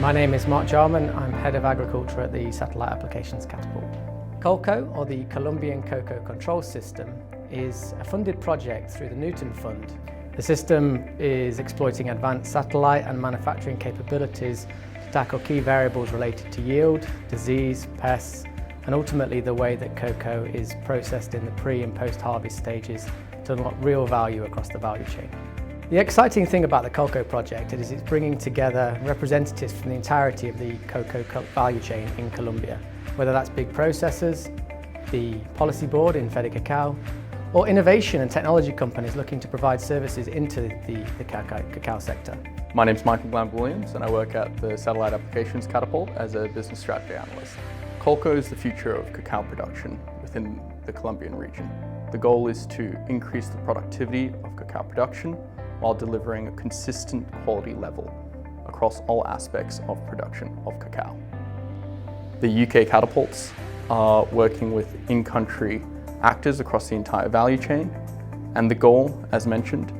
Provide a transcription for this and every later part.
My name is Mark Jarman. I'm Head of Agriculture at the Satellite Applications Catapult. COLCO, or the Colombian Cocoa Control System, is a funded project through the Newton Fund. The system is exploiting advanced satellite and manufacturing capabilities to tackle key variables related to yield, disease, pests, and ultimately the way that cocoa is processed in the pre- and post-harvest stages to unlock real value across the value chain. The exciting thing about the COLCO project is it's bringing together representatives from the entirety of the cocoa value chain in Colombia, whether that's big processors, the policy board in Cacao, or innovation and technology companies looking to provide services into the cacao sector. My name is Michael Glamb-Williams and I work at the Satellite Applications Catapult as a business strategy analyst. COLCO is the future of cacao production within the Colombian region. The goal is to increase the productivity of cacao production while delivering a consistent quality level across all aspects of production of cacao. The UK Catapults are working with in-country actors across the entire value chain, and the goal, as mentioned,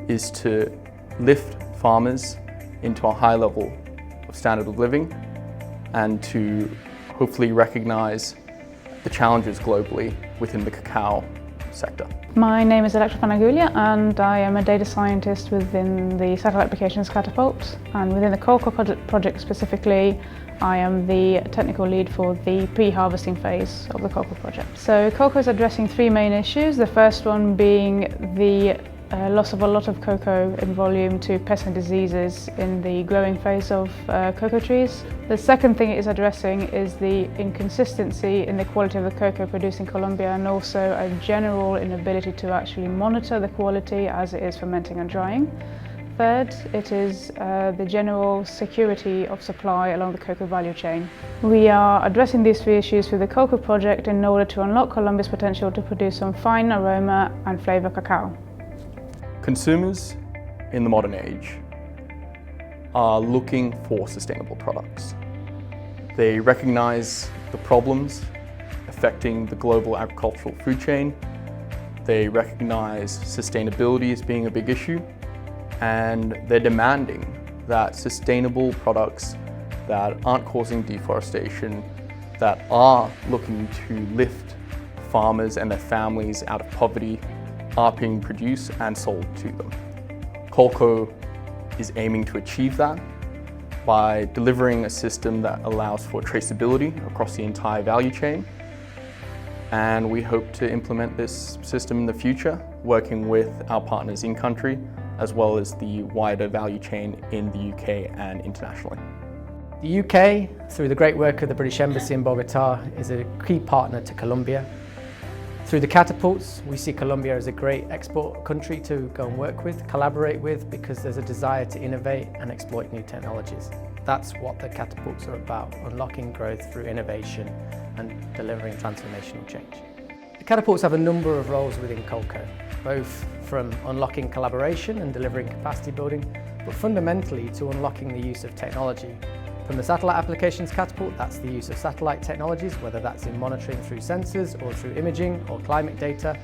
is to lift farmers into a high level of standard of living and to hopefully recognise the challenges globally within the cacao sector. My name is Electra Panagulia and I am a data scientist within the Satellite Applications Catapult, and within the COLCO project specifically I am the technical lead for the pre-harvesting phase of the COLCO project. So COLCO is addressing three main issues, the first one being the loss of a lot of cocoa in volume to pests and diseases in the growing phase of cocoa trees. The second thing it is addressing is the inconsistency in the quality of the cocoa produced in Colombia, and also a general inability to actually monitor the quality as it is fermenting and drying. Third, it is the general security of supply along the cocoa value chain. We are addressing these three issues through the COLCO project in order to unlock Colombia's potential to produce some fine aroma and flavour cacao. Consumers in the modern age are looking for sustainable products. They recognise the problems affecting the global agricultural food chain. They recognise sustainability as being a big issue, and they're demanding that sustainable products that aren't causing deforestation, that are looking to lift farmers and their families out of poverty, are being produced and sold to them. COLCO is aiming to achieve that by delivering a system that allows for traceability across the entire value chain, and we hope to implement this system in the future, working with our partners in country as well as the wider value chain in the UK and internationally. The UK, through the great work of the British Embassy in Bogota, is a key partner to Colombia. Through the Catapults, we see Colombia as a great export country to go and work with, collaborate with, because there's a desire to innovate and exploit new technologies. That's what the Catapults are about, unlocking growth through innovation and delivering transformational change. The Catapults have a number of roles within COLCO, both from unlocking collaboration and delivering capacity building, but fundamentally to unlocking the use of technology. From the Satellite Applications Catapult, that's the use of satellite technologies, whether that's in monitoring through sensors or through imaging or climate data.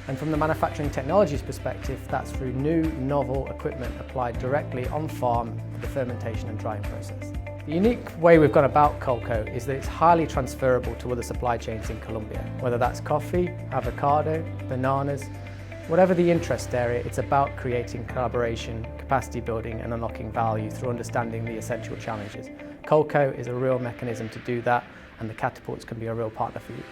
And from the manufacturing technologies perspective, that's through new, novel equipment applied directly on farm for the fermentation and drying process. The unique way we've gone about COLCO is that it's highly transferable to other supply chains in Colombia, whether that's coffee, avocado, bananas, whatever the interest area, it's about creating collaboration, capacity building and unlocking value through understanding the essential challenges. COLCO is a real mechanism to do that, and the Catapults can be a real partner for you.